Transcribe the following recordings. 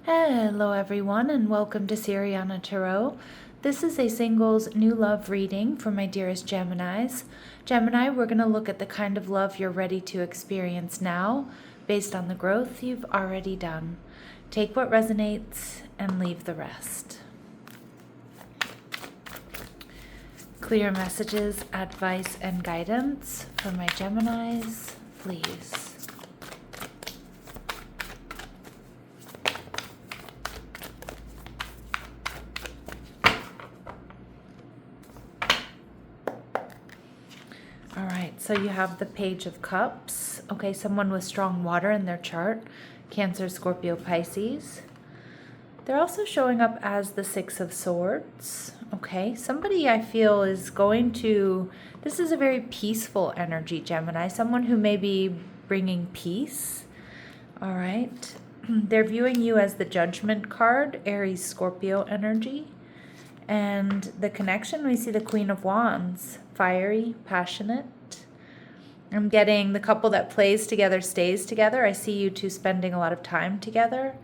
Hello everyone and welcome to Siriana Tarot. This is a singles new love reading for my dearest Geminis. Gemini, we're going to look at the kind of love you're ready to experience now based on the growth you've already done. Take what resonates and leave the rest. Clear messages, advice, and guidance for my Geminis, please. All right, so you have the Page of Cups. Okay, someone with strong water in their chart. Cancer, Scorpio, Pisces. They're also showing up as the Six of Swords. Okay, somebody I feel is going to... This is a very peaceful energy, Gemini. Someone who may be bringing peace. All right. They're viewing you as the Judgment card, Aries, Scorpio energy. And the connection, we see the Queen of Wands, fiery, passionate. I'm getting the couple that plays together stays together. I see you two spending a lot of time together.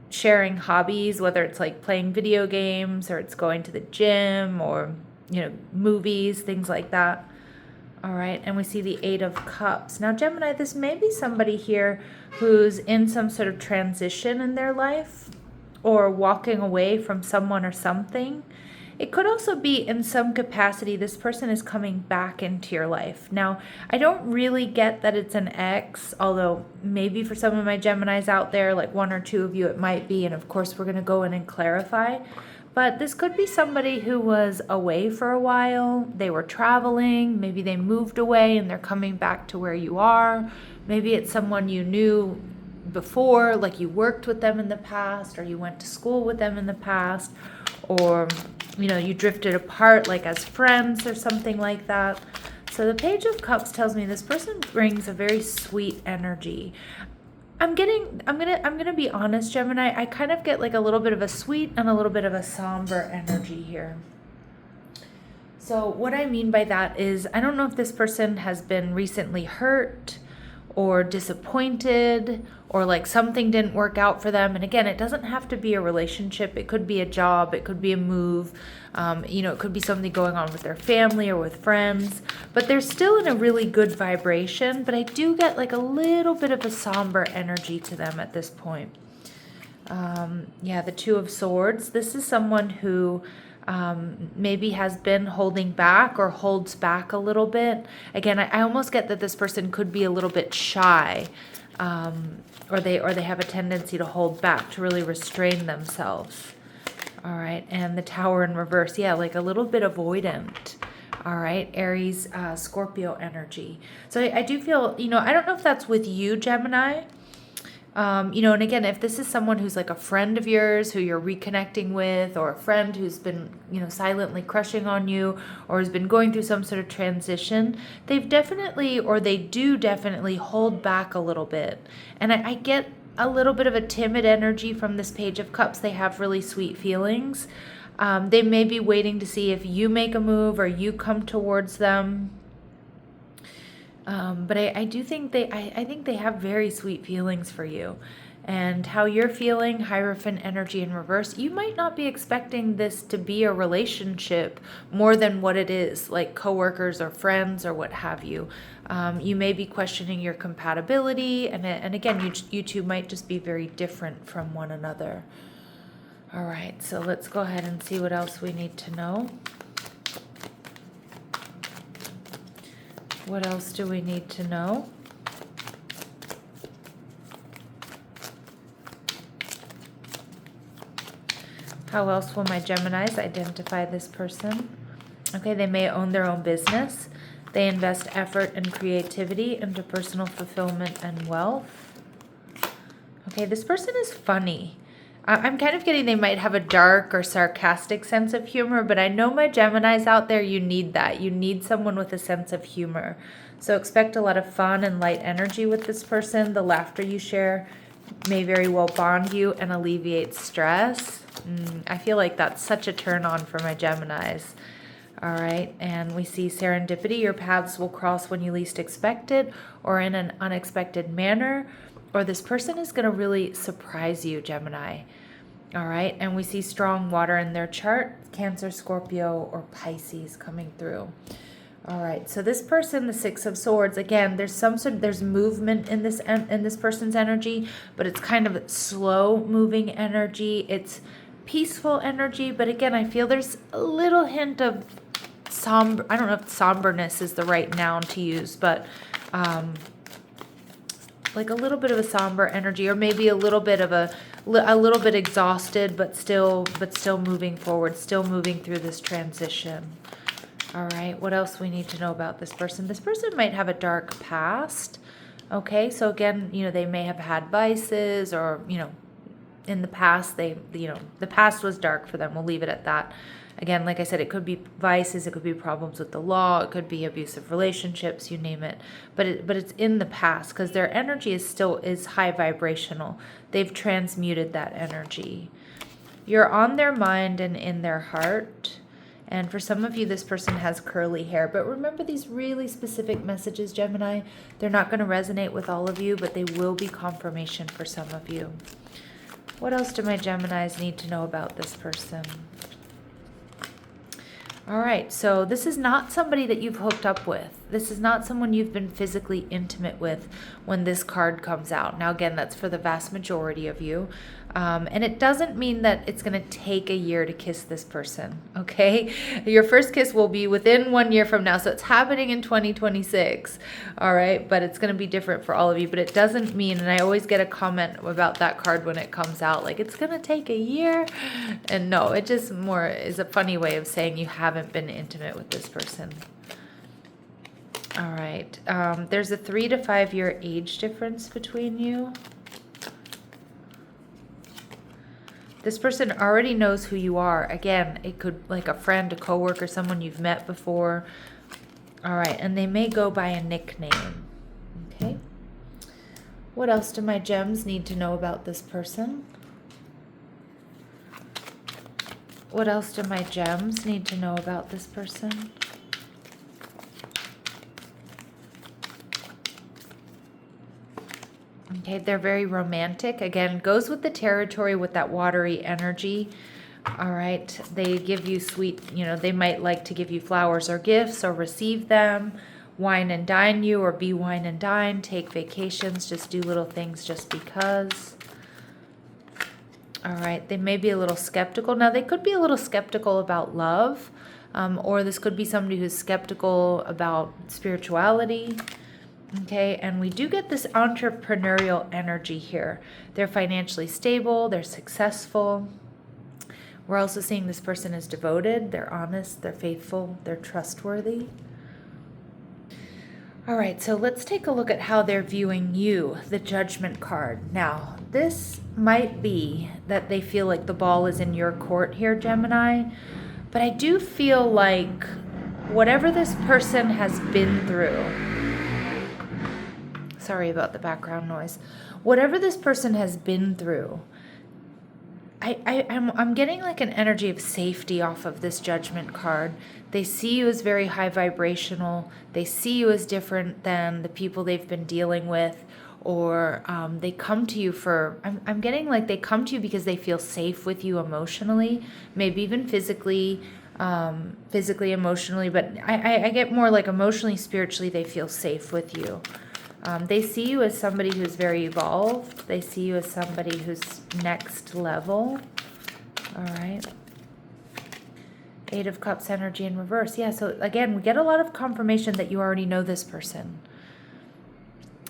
Sharing hobbies, whether it's like playing video games or it's going to the gym or, movies, things like that. All right, and we see the Eight of Cups. Now, Gemini, this may be somebody here who's in some sort of transition in their life, or walking away from someone or something. It could also be in some capacity this person is coming back into your life. Now, I don't really get that it's an ex, although maybe for some of my Geminis out there, like one or two of you it might be, and of course we're going to go in and clarify. But this could be somebody who was away for a while. They were traveling, maybe they moved away and they're coming back to where you are. Maybe it's someone you knew before, like you worked with them in the past, or you went to school with them in the past, or you drifted apart like as friends or something like that. So the Page of Cups tells me this person brings a very sweet energy. I'm gonna be honest, Gemini, I kind of get like a little bit of a sweet and a little bit of a somber energy here. So what I mean by that is, I don't know if this person has been recently hurt or disappointed, or like something didn't work out for them. And again, it doesn't have to be a relationship. It could be a job. It could be a move. It could be something going on with their family or with friends. But they're still in a really good vibration. But I do get like a little bit of a somber energy to them at this point. The Two of Swords. This is someone who... maybe has been holding back or holds back a little bit. Again, I almost get that this person could be a little bit shy, or they have a tendency to hold back, to really restrain themselves. All right, and the Tower in reverse, like a little bit avoidant. All right, Aries, Scorpio energy. So I do feel, I don't know if that's with you, Gemini. And again, if this is someone who's like a friend of yours who you're reconnecting with, or a friend who's been, silently crushing on you, or has been going through some sort of transition, they do definitely hold back a little bit. And I get a little bit of a timid energy from this Page of Cups. They have really sweet feelings. They may be waiting to see if you make a move or you come towards them. But I do think I think they have very sweet feelings for you. And how you're feeling, Hierophant energy in reverse, you might not be expecting this to be a relationship more than what it is, like coworkers or friends or what have you. You may be questioning your compatibility, and again, you two might just be very different from one another. All right, so let's go ahead and see what else we need to know. What else do we need to know? How else will my Geminis identify this person? Okay, they may own their own business. They invest effort and creativity into personal fulfillment and wealth. Okay, this person is funny. I'm kind of getting they might have a dark or sarcastic sense of humor, but I know my Geminis out there, you need that. You need someone with a sense of humor. So expect a lot of fun and light energy with this person. The laughter you share may very well bond you and alleviate stress. I feel like that's such a turn on for my Geminis. All right, and we see serendipity. Your paths will cross when you least expect it, or in an unexpected manner. or this person is going to really surprise you, Gemini. All right, and we see strong water in their chart, Cancer, Scorpio, or Pisces coming through. All right, so this person, the Six of Swords, again, there's movement in this person's energy, but it's kind of slow moving energy. It's peaceful energy, but again, I feel there's a little hint of somber. I don't know if somberness is the right noun to use, but like a little bit of a somber energy, or maybe a little bit exhausted, but still moving forward, still moving through this transition. All right, what else we need to know about this person? This person might have a dark past. Okay, so again, they may have had vices, or in the past the past was dark for them. We'll leave it at that. Again, like I said, it could be vices, it could be problems with the law, it could be abusive relationships, you name it. But it's in the past, because their energy is high vibrational. They've transmuted that energy. You're on their mind and in their heart. And for some of you, this person has curly hair. But remember these really specific messages, Gemini. They're not going to resonate with all of you, but they will be confirmation for some of you. What else do my Geminis need to know about this person? All right, so this is not somebody that you've hooked up with. This is not someone you've been physically intimate with when this card comes out. Now, again, that's for the vast majority of you. And it doesn't mean that it's going to take a year to kiss this person, okay? Your first kiss will be within 1 year from now, so it's happening in 2026, all right? But it's going to be different for all of you. But it doesn't mean, and I always get a comment about that card when it comes out, like, it's going to take a year. And no, it just more is a funny way of saying you haven't been intimate with this person. All right, there's a 3 to 5 year age difference between you. This person already knows who you are. Again, it could like a friend, a coworker, someone you've met before. All right, and they may go by a nickname. Okay. What else do my gems need to know about this person? What else do my gems need to know about this person? Okay, they're very romantic. Again, goes with the territory with that watery energy. All right, they give you sweet, they might like to give you flowers or gifts or receive them, wine and dine you, or be wine and dine, take vacations, just do little things just because. All right, they may be a little skeptical. Now, they could be a little skeptical about love, or this could be somebody who's skeptical about spirituality. Okay, and we do get this entrepreneurial energy here. They're financially stable, they're successful. We're also seeing this person is devoted, they're honest, they're faithful, they're trustworthy. All right, so let's take a look at how they're viewing you, the Judgment card. Now, this might be that they feel like the ball is in your court here, Gemini, but I do feel like whatever this person has been through, sorry about the background noise. Whatever this person has been through, I'm getting like an energy of safety off of this Judgment card. They see you as very high vibrational. They see you as different than the people they've been dealing with, or they come to you for, I'm getting like they come to you because they feel safe with you emotionally, maybe even physically, emotionally, but I get more like emotionally, spiritually, they feel safe with you. They see you as somebody who's very evolved. They see you as somebody who's next level. All right. 8 of Cups energy in reverse. Yeah, so again, we get a lot of confirmation that you already know this person.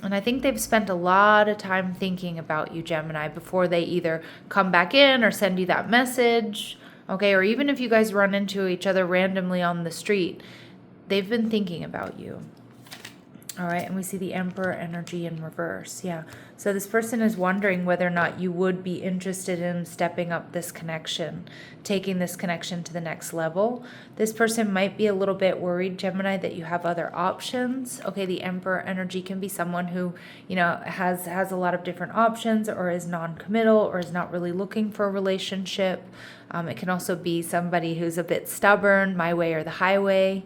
And I think they've spent a lot of time thinking about you, Gemini, before they either come back in or send you that message. Okay, or even if you guys run into each other randomly on the street, they've been thinking about you. All right, and we see the Emperor energy in reverse. Yeah, so this person is wondering whether or not you would be interested in stepping up this connection, taking this connection to the next level. This person might be a little bit worried, Gemini, that you have other options. Okay, the Emperor energy can be someone who, has a lot of different options, or is non-committal, or is not really looking for a relationship. It can also be somebody who's a bit stubborn, my way or the highway.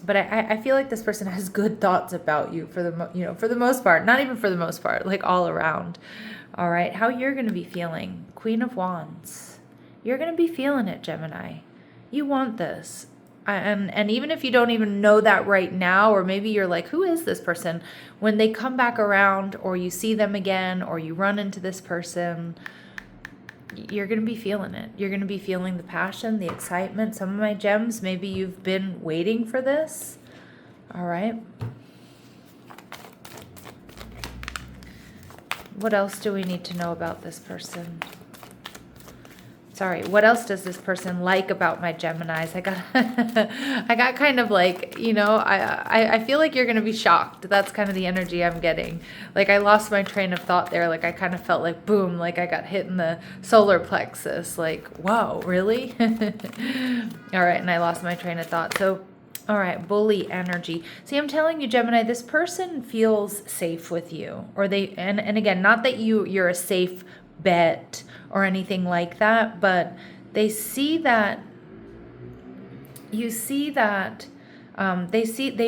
But I feel like this person has good thoughts about you for for the most part, not even for the most part, like all around. All right, how you're going to be feeling. Queen of Wands. You're going to be feeling it, Gemini. You want this. And even if you don't even know that right now, or maybe you're like, who is this person? When they come back around, or you see them again, or you run into this person, you're going to be feeling it. You're going to be feeling the passion, the excitement. Some of my gems, maybe you've been waiting for this. All right. What else do we need to know about this person? Sorry, what else does this person like about my Geminis? I got kind of like, I feel like you're going to be shocked. That's kind of the energy I'm getting. Like I lost my train of thought there. Like I kind of felt like, boom, like I got hit in the solar plexus. Like, whoa, really? All right, and I lost my train of thought. So, all right, bully energy. See, I'm telling you, Gemini, this person feels safe with you. Or and again, not that you're a safe bet or anything like that, but they see that they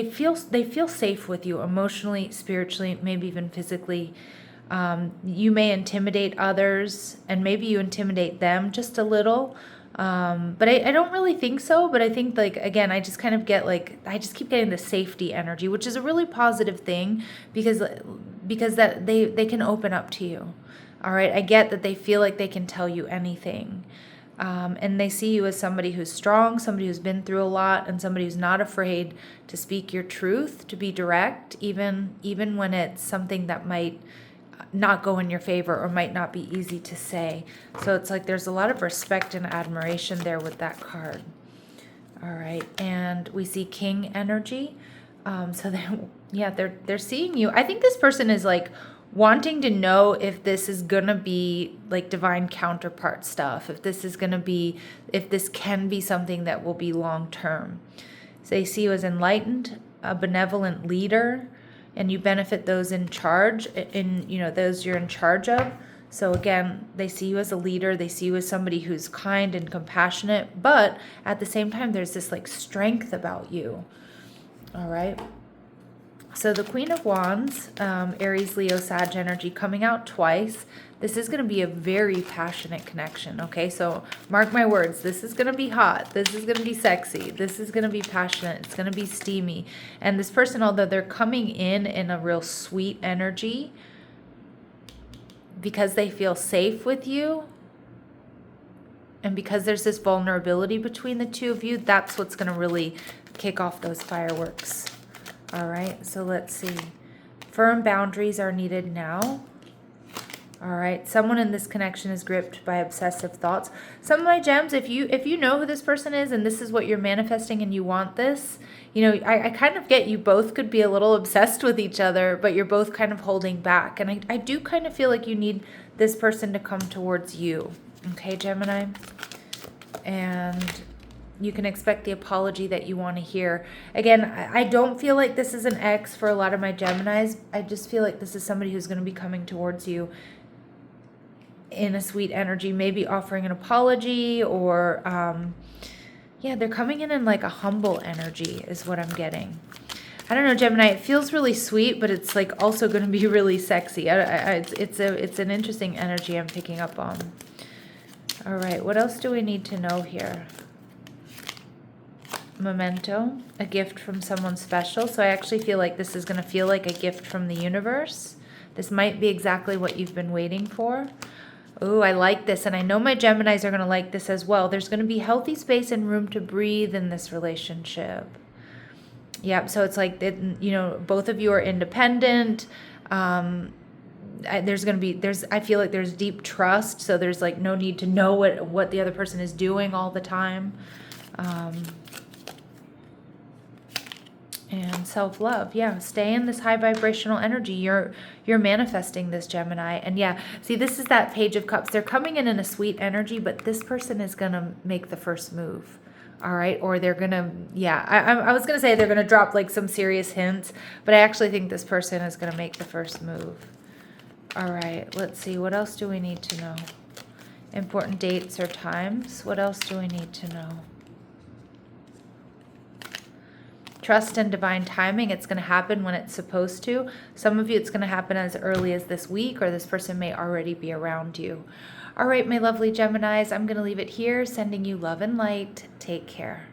feel safe with you emotionally, spiritually, maybe even physically. You may intimidate others, and maybe you intimidate them just a little. But I don't really think so. But I think, like, again, I just kind of get like, I just keep getting the safety energy, which is a really positive thing because that they can open up to you. All right. I get that they feel like they can tell you anything. And they see you as somebody who's strong, somebody who's been through a lot, and somebody who's not afraid to speak your truth, to be direct, even when it's something that might not go in your favor or might not be easy to say. So it's like there's a lot of respect and admiration there with that card. All right, and we see King energy. So they're seeing you. I think this person is like wanting to know if this is gonna be like divine counterpart stuff, if this can be something that will be long term. So they see you as enlightened, a benevolent leader, and you benefit those in charge, those you're in charge of. So again, they see you as a leader, they see you as somebody who's kind and compassionate, but at the same time, there's this like strength about you. All right. So the Queen of Wands, Aries, Leo, Sag energy coming out twice. This is going to be a very passionate connection, okay? So mark my words. This is going to be hot. This is going to be sexy. This is going to be passionate. It's going to be steamy. And this person, although they're coming in a real sweet energy, because they feel safe with you, and because there's this vulnerability between the two of you, that's what's going to really kick off those fireworks. All right, so let's see. Firm boundaries are needed now. All right, someone in this connection is gripped by obsessive thoughts. Some of my gems, if you know who this person is and this is what you're manifesting and you want this, I kind of get you both could be a little obsessed with each other, but you're both kind of holding back. And I do kind of feel like you need this person to come towards you. Okay, Gemini? And you can expect the apology that you want to hear. Again, I don't feel like this is an ex for a lot of my Geminis. I just feel like this is somebody who's going to be coming towards you in a sweet energy, maybe offering an apology or, they're coming in like a humble energy is what I'm getting. I don't know, Gemini, it feels really sweet, but it's like also going to be really sexy. It's an interesting energy I'm picking up on. All right, what else do we need to know here? Memento, a gift from someone special. So I actually feel like this is going to feel like a gift from the universe. This might be exactly what you've been waiting for. Oh, I like this. And I know my Geminis are going to like this as well. There's going to be healthy space and room to breathe in this relationship. Yep. So it's like, both of you are independent. I feel like there's deep trust. So there's like no need to know what the other person is doing all the time. And self-love. Yeah, stay in this high vibrational energy. You're manifesting this, Gemini. And yeah, see, this is that Page of Cups. They're coming in a sweet energy, but this person is going to make the first move. All right. Or they're going to, I was going to say they're going to drop like some serious hints, but I actually think this person is going to make the first move. All right. Let's see. What else do we need to know? Important dates or times. What else do we need to know? Trust in divine timing. It's going to happen when it's supposed to. Some of you, it's going to happen as early as this week, or this person may already be around you. All right, my lovely Geminis, I'm going to leave it here, sending you love and light. Take care.